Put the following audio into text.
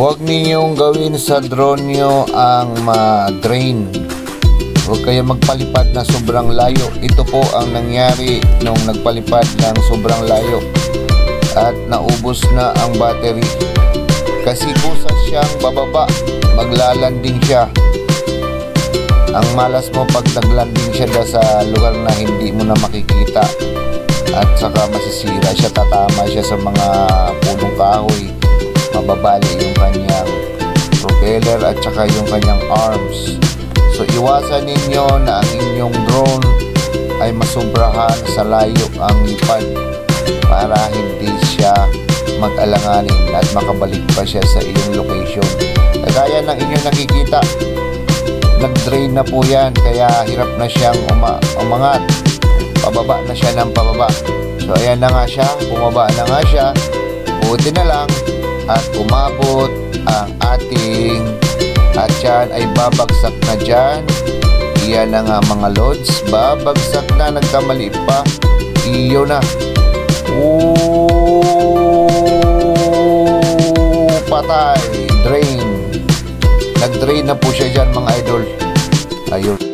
Huwag ninyong gawin sa drone nyo ang ma-drain. Huwag kayo magpalipad na sobrang layo. Ito po ang nangyari nung nagpalipad ng sobrang layo at naubos na ang battery. Kasi kusa siyang bababa, maglalanding siya. Ang malas mo pag naglanding siya sa lugar na hindi mo na makikita, at saka masisira siya, tatama siya sa mga punong kahoy, mababali yung kanyang propeller at saka yung kanyang arms. So iwasan ninyo na ang inyong drone ay masobrahan sa layo ang lipad para hindi siya mag-alanganin at makabalik pa siya sa iyong location. Kagaya ng inyong nakikita, nag-drain na po yan, kaya hirap na siyang umangat. Pababa na siya ng pababa. So ayan na nga siya, bumaba na nga siya. Buti na lang at umabot ang ating, at yan ay babagsak na dyan. Iyan na nga mga lods, babagsak na, nagkamali pa. Iyo na. Patay, drain. Nag-drain na po siya dyan mga idol. Ayun.